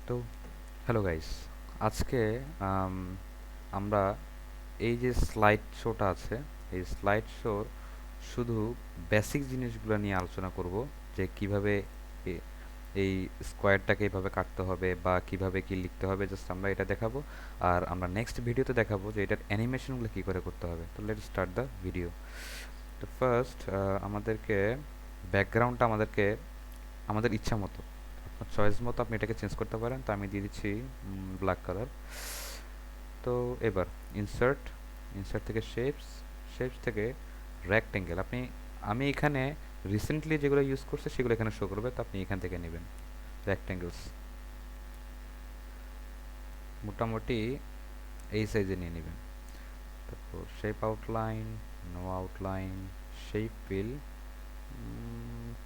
তো hello guys, আজকে আম, আমরা এই যে স্লাইড শোটা আছে, এই স্লাইড শোর শুধু বেসিক জিনিসগুলো নিয়ে আলোচনা করব, যে কিভাবে এ- এই স্কোয়ারটাকে এইভাবে কাটতে হবে বা কিভাবে কি লিখতে হবে, জাস্ট আমরা এটা দেখাবো। আর আমরা নেক্সট ভিডিওতে দেখাবো যে এটার অ্যানিমেশনগুলো কি করে করতে হবে। তো লেটস স্টার্ট দ্য ভিডিও। তো ফার্স্ট আমাদেরকে ব্যাকগ্রাউন্ডটা আমাদের ইচ্ছা মতো, আপনার চয়েস মতো আপনি এটাকে চেঞ্জ করতে পারেন। তো আমি দিয়ে দিচ্ছি ব্ল্যাক কালার। তো এবার ইনসার্ট, ইনসার্ট থেকে শেপস, শেপস থেকে রেক্টেঙ্গেল। আমি এখানে রিসেন্টলি যেগুলো ইউজ করছি সেগুলো এখানে শো করবে, তো আপনি এখান থেকে নেবেন রেক্টেঙ্গেলস। মোটামুটি এই সাইজে নিয়ে নেবেন। তারপর shape outline, no outline, shape fill,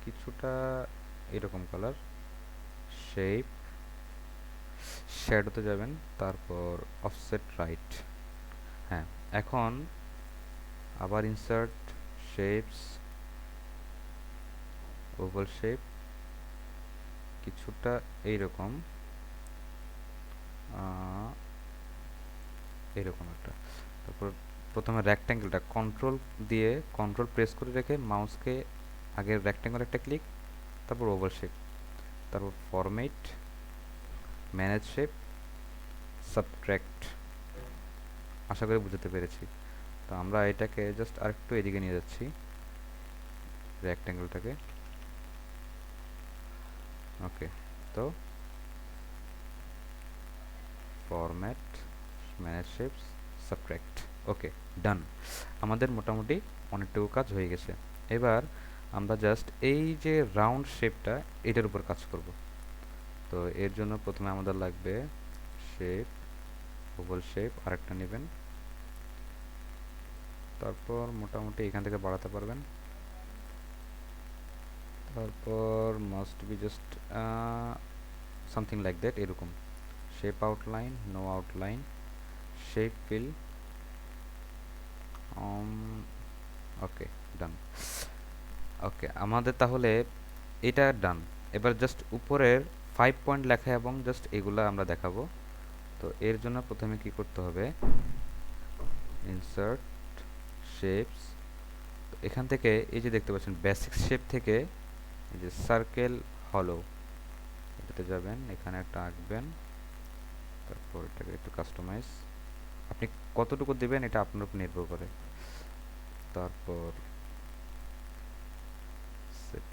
কিছুটা এরকম কালার, শেপ, শ্যাডোতে যাবেন, তারপর অফসেট রাইট। হ্যাঁ, এখন আবার ইনসার্ট, শেপস, ওভাল শেপ, কিছুটা এইরকম, আহ, এইরকম একটা। তারপর প্রথমে রেক্ট্যাঙ্গেলটা কন্ট্রোল দিয়ে, কন্ট্রোল প্রেস করে রেখে মাউসকে আগে রেক্ট্যাঙ্গেল একটা ক্লিক, তারপর ওভাল শেপ, তারপর ফরম্যাট, ম্যানেজ শেপ, সাবট্র্যাক্ট। আশা করি বুঝতে পেরেছি। তো আমরা এটাকে জাস্ট আরেকটু এদিকে নিয়ে যাচ্ছি, রেক্ট্যাঙ্গেলটাকে। ওকে, তো ফরম্যাট, ম্যানেজ শেপস, সাবট্র্যাক্ট। ওকে, ডান। আমাদের মোটামুটি অনেকটুকু কাজ হয়ে গেছে। এবার আমরা জাস্ট এই যে রাউন্ড শেপটা, এটার উপর কাজ করব। তো এর জন্য প্রথমে আমাদের লাগবে শেপ, ওভাল শেপ আরেকটা নেবেন। তারপর মোটামুটি এখান থেকে বাড়াতে পারবেন। তারপর must be just something like that, এরকম। Shape outline, no outline, shape fill. Okay, done. Okay, আমাদের তাহলে এটা ডান। এবার জাস্ট উপরের 5 পয়েন্ট লেখা এবং জাস্ট এগুলা আমরা দেখাবো। তো এর জন্য প্রথমে কি করতে হবে, ইনসার্ট, শেপস, এখান থেকে এই যে দেখতে পাচ্ছেন বেসিক শেপ থেকে এই যে সার্কেল হলো, এটাতে যাবেন, এখানে একটা আঁকবেন। তারপর এটাকে একটু কাস্টমাইজ, আপনি কতটুকু দেবেন এটা আপনার উপর নির্ভর করে। তারপর set.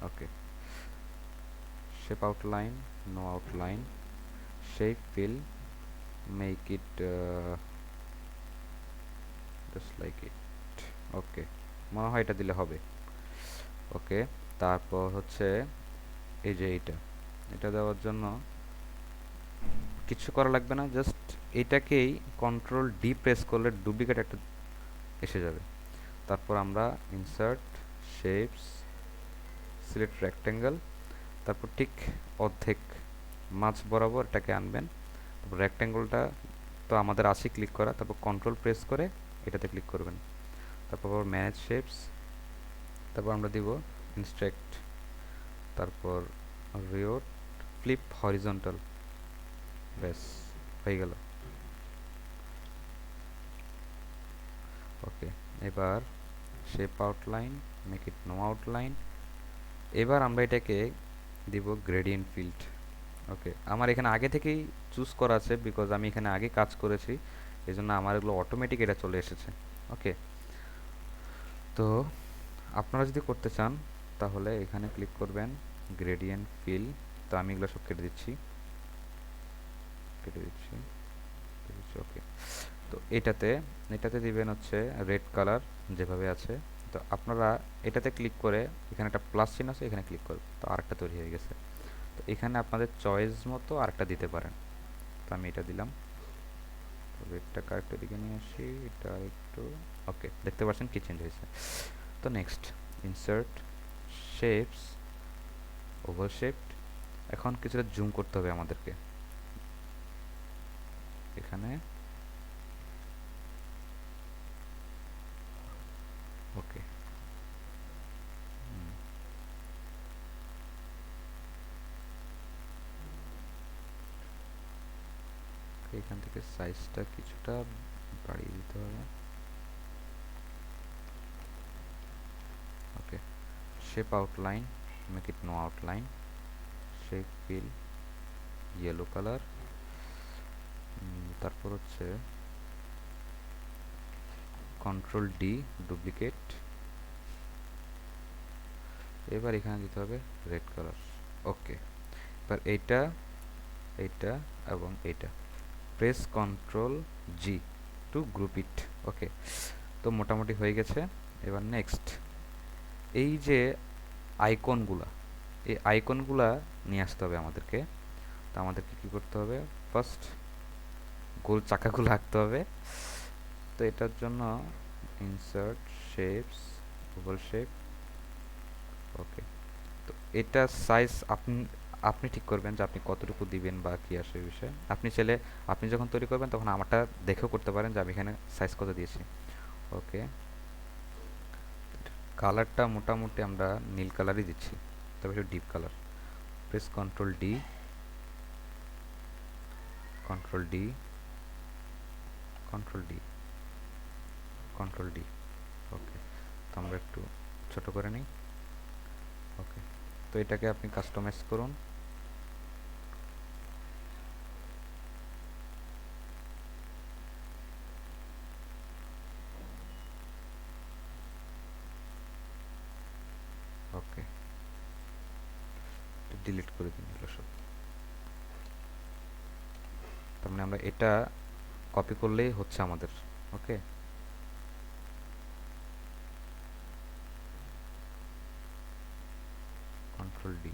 Okay, shape outline, no outline, shape fill, make it just like it. Okay, মনে হয় এটা দিলে হবে। ওকে, তারপর হচ্ছে এই যে এইটা, এটা দেওয়ার জন্য কিছু করা লাগবে না, জাস্ট এটাকেই কন্ট্রোল ডি প্রেস করলে ডুপ্লিকেট একটা এসে যাবে। তারপর আমরা ইনসার্ট, শেপস, সিলেক্ট রেক্টেঙ্গেল, তারপর ঠিক অর্ধেক মাঝ বরাবর এটাকে আনবেন। তারপর রেক্টেঙ্গলটা তো আমাদের আছে ক্লিক করা, তারপর কন্ট্রোল প্রেস করে এটাতে ক্লিক করবেন। তারপর ম্যানেজ শেপস, তারপর আমরা দিব ইনস্ট্রাক্ট, তারপর রিওট, ফ্লিপ হরিজন্টাল। ব্যাস, হয়ে গেল। ওকে, এবার shape outline, make it no outline. এবার আমরা এটাকে দিব গ্রেডিয়েন্ট ফিল্ড। ওকে, আমার এখানে আগে থেকেই চুজ করা আছে, বিকজ আমি এখানে আগে কাজ করেছি, এই জন্য আমার এগুলো অটোমেটিক এটা চলে এসেছে। ওকে, তো আপনারা যদি করতে চান তাহলে এখানে ক্লিক করবেন, গ্রেডিয়েন্ট ফিল। তো আমি এগুলো সব কেটে দিচ্ছি, কেটে দিচ্ছি, কেটে দিচ্ছি। ওকে, তো এটাতে এটাতে দিবেন হচ্ছে রেড কালার যেভাবে আছে। তো আপনারা এটাতে ক্লিক করে এখানে একটা প্লাস চিহ্ন আছে, এখানে ক্লিক করবেন, তো আরেকটা তৈরি হয়ে গেছে। তো এখানে আপনাদের চয়েস মতো আরেকটা দিতে পারেন। তো আমি এটা দিলাম। তো রেডটা কারেক্টের দিকে নিয়ে আসি, এটা একটু। ওকে, দেখতে পাচ্ছেন কি চেঞ্জ হয়েছে। তো next insert, shapes, over shaped. এখন কিছুটা জুম করতে হবে আমাদেরকে এখানে। ওকে, এখান থেকে সাইজটা কিছুটা বাড়িয়ে দিতে হবে। Okay, shape outline, make it no outline, shape fill yellow colour, তারপর হচ্ছে কন্ট্রোল ডি ডুপ্লিকেট, এবার এখানে দিতে হবে রেড কালার। ওকে, এবার এইটা এইটা এবং এইটা press control G to group it. Okay, তো মোটামুটি হয়ে গেছে। এবার নেক্সট, এই যে আইকনগুলা, এই আইকনগুলা নিয়ে আসতে হবে আমাদেরকে। তো আমাদেরকে কি করতে হবে, ফার্স্ট গোল চাকাগুলো আঁকতে হবে। তো এটার জন্য ইনসার্ট শেপস, ওভাল শেপ। ওকে, তো এটা সাইজ আপনি আপনি ঠিক করবেন যে আপনি কতটুকু দিবেন বা কী আসে এই বিষয়ে। আপনি চাইলে আপনি যখন তৈরি করবেন তখন আমারটা দেখেও করতে পারেন যে আমি এখানে সাইজ কত দিয়েছি। ওকে, কালারটা মোটামুটি আমরা নীল কালারই দিচ্ছি, তবে একটু deep colour. Press control D, control D, control D, control D. Okay, তো আমরা একটু ছোট করে নিই। ওকে, তো এটাকে আপনি কাস্টমাইজ করুন। ওকে, ডিলিট করে দিন এগুলো সব। তার মানে আমরা এটা কপি করলেই হচ্ছে আমাদের। ওকে, কন্ট্রোল ডি।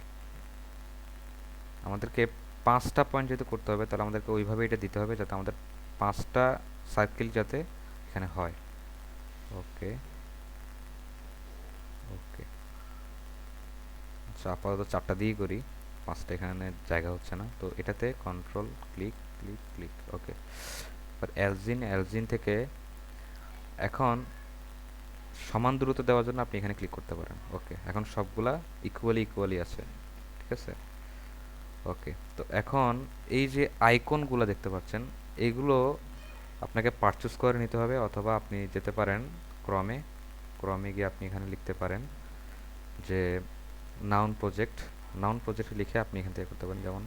আমাদেরকে 5টা পয়েন্ট যেহেতু করতে হবে, তাহলে আমাদেরকে ওইভাবে এটা দিতে হবে যাতে আমাদের 5টা সার্কেল যাতে এখানে হয়। ওকে, ওকে, আচ্ছা আপাতত 4টা দিয়েই করি, 5টা এখানে জায়গা হচ্ছে না, তো এটাতে কন্ট্রোল ক্লিক ক্লিক ক্লিক। ওকে, এবার এলজিন, এলজিন থেকে এখন সমান দূরত্ব দেওয়ার জন্য আপনি এখানে ক্লিক করতে পারেন। ওকে, এখন সবগুলা ইকুয়ালি ইকুয়ালি আছে, ঠিক আছে। ওকে, তো এখন এই যে আইকনগুলো দেখতে পাচ্ছেন, এইগুলো আপনাকে পারচেস করে নিতে হবে, অথবা আপনি যেতে পারেন ক্রমে, ক্রমে গিয়ে আপনি এখানে লিখতে পারেন যে নাউন প্রজেক্ট, নাউন প্রজেক্ট লিখে আপনি এখান থেকে করতে পারেন। যেমন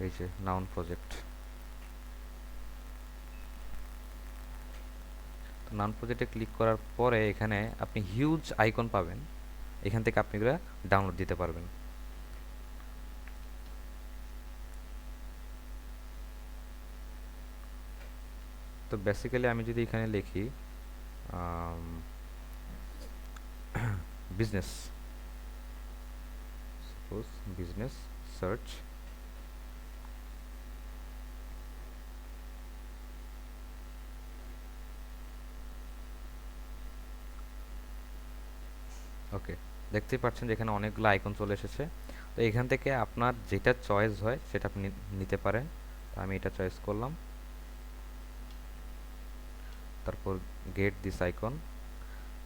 এই যে নাউন প্রজেক্ট, তো নাউন প্রজেক্টে ক্লিক করার পরে এখানে আপনি হিউজ আইকন পাবেন, এখান থেকে আপনি এগুলো ডাউনলোড দিতে পারবেন। তো বেসিক্যালি আমি যদি এখানে লিখি বিজনেস, সাপোজ বিজনেস সার্চ, ওকে, দেখতেই পাচ্ছেন যে এখানে অনেকগুলো আইকন চলে এসেছে। তো এখান থেকে আপনার যেটা চয়েস হয় সেটা আপনি নিতে পারেন। তো আমি এটা চয়েস করলাম, তারপর গেট দিস আইকন।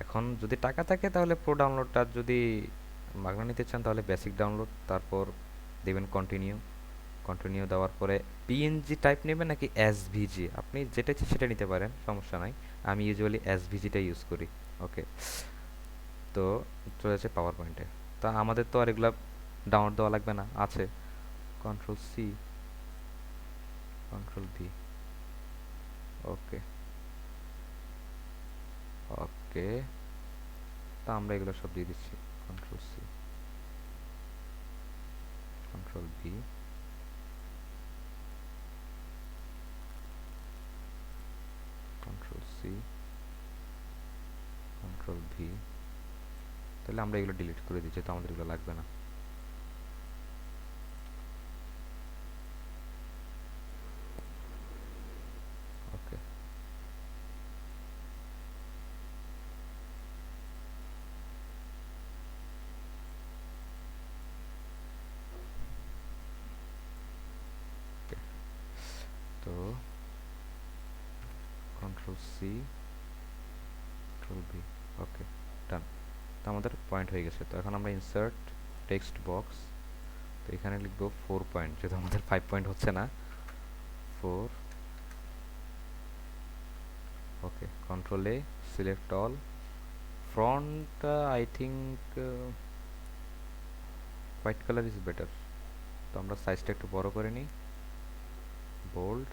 এখন যদি টাকা থাকে তাহলে প্রো ডাউনলোডটা, যদি মাগনা নিতে চান তাহলে বেসিক ডাউনলোড, তারপর দেবেন কন্টিনিউ। কন্টিনিউ দেওয়ার পরে পিএনজি টাইপ নেবেন নাকি এসভিজি, আপনি যেটা ইচ্ছে সেটা নিতে পারেন, সমস্যা নাই। আমি ইউজুয়ালি এসভিজিটা ইউজ করি। ওকে, তো চলে যাচ্ছে পাওয়ার পয়েন্টে। তা আমাদের তো আর এগুলা ডাউনলোড দেওয়া লাগবে না, আছে। Control C, control V. Okay, okay, তা আমরা এগুলো সব দিয়ে দিচ্ছি। Control C, control V, control C, control V. তাহলে আমরা এগুলো ডিলিট করে দিচ্ছি, তো আমাদের এগুলো লাগবে না। ওকে, ওকে, তো কন্ট্রোল সি, কন্ট্রোল ভি। ওকে, ডান। তো আমাদের পয়েন্ট হয়ে গেছে। তো এখন আমরা ইনসার্ট টেক্সট বক্স, তো এখানে লিখবো 4 পয়েন্ট, যেহেতু আমাদের 5 পয়েন্ট হচ্ছে না। 4, okay, control A, select all. Front I think white colour is better. তো আমরা সাইজটা একটু বড় করে নিই, bold,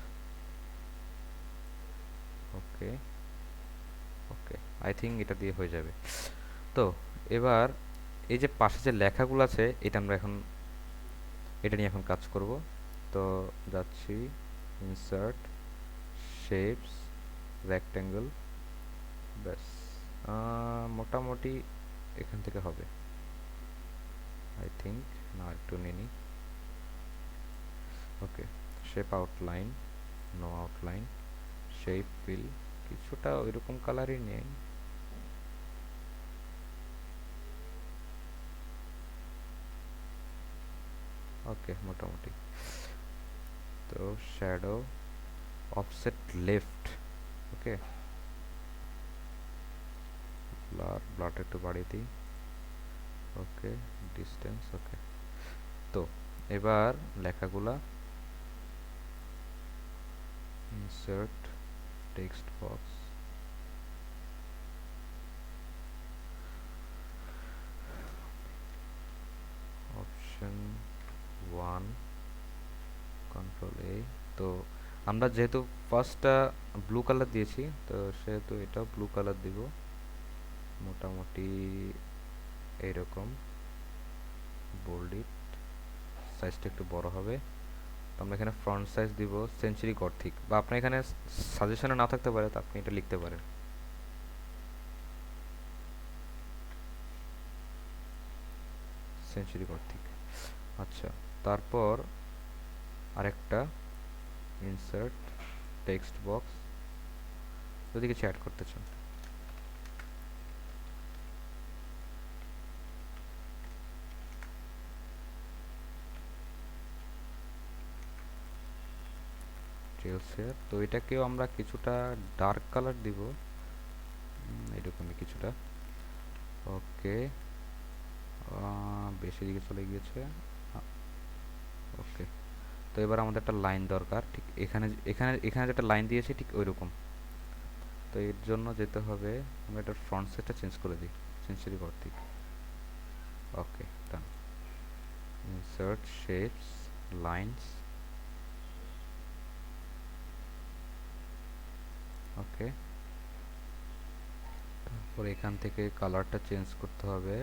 okay okay, I think এটা দিয়ে হয়ে যাবে। তো এবার এই যে পাশে যে লেখাগুলো আছে, এটা আমরা এখন এটা নিয়ে এখন কাজ করব। তো যাচ্ছি ইনসার্ট, শেপস, রেক্ট্যাঙ্গেল, ব্যাস। মোটামুটি এখান থেকে হবে আই থিঙ্ক। না, একটু নিয়ে নিই। Okay, shape outline, no outline, shape fill, কিছুটা ওইরকম কালারই নেই। ওকে, মোটামুটি। তো শ্যাডো, অফসেট লেফট, ওকে, ব্লারটা একটু বাড়িয়ে দিই, ওকে, ডিস্টেন্স, ওকে। তো এবার লেখাগুলা insert text box, option 1, control A. তো আমরা যেহেতু ফার্স্টটা ব্লু কালার দিয়েছি, তো সেহেতু এটাও ব্লু কালার দিব, মোটামুটি এইরকম। বোল্ড ইট, সাইজটা একটু বড় হবে। তো আমরা এখানে ফ্রন্ট সাইজ দিব সেঞ্চুরি গথিক, বা আপনার এখানে সাজেশনে না থাকতে পারে, তো আপনি এটা লিখতে পারেন সেঞ্চুরি গথিক। আচ্ছা, তারপর আরেকটা ইনসার্ট টেক্সট বক্স, যদি কিছু অ্যাড করতে চান। ট্রেলসের, তো এটাকেও আমরা কিছুটা ডার্ক কালার দিব, এরকমই কিছুটা। ওকে, বেশি দিকে চলে গিয়েছে, ওকে। তো এবার আমাদের একটা লাইন দরকার, ঠিক এখানে এখানে এখানে যেটা লাইন দিয়েছি ঠিক ওই রকম। তো এর জন্য যেতে হবে, আমরা এটার ফ্রন্ট সাইডটা চেঞ্জ করে দিই সেঞ্চুরি গথিক, ওকে, ডান। ইনসার্ট শেপস, লাইনস, ওকে। তারপর এখান থেকে কালারটা চেঞ্জ করতে হবে,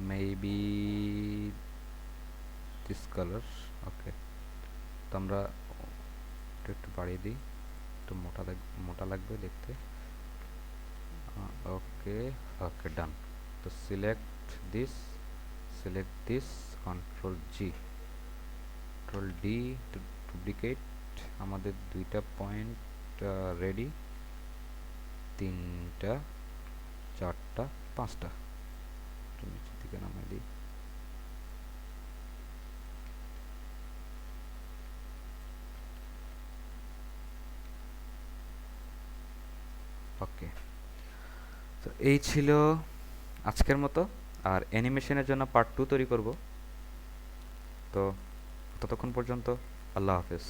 মেবি দিস কালার, ওকে। তো আমরা একটু বাড়িয়ে দিই, একটু মোটা লাগবে দেখতে, ওকে ওকে, ডান। তো this select this, control G, control D to duplicate. আমাদের দুইটা পয়েন্ট রেডি, তিনটা, চারটা, পাঁচটা, একটু নিচের দিকে নামিয়ে দিই, ওকে। তো এই ছিল আজকের মতো, আর অ্যানিমেশনের জন্য পার্ট 2 তৈরি করব। তো ততক্ষণ পর্যন্ত আল্লাহ হাফেজ।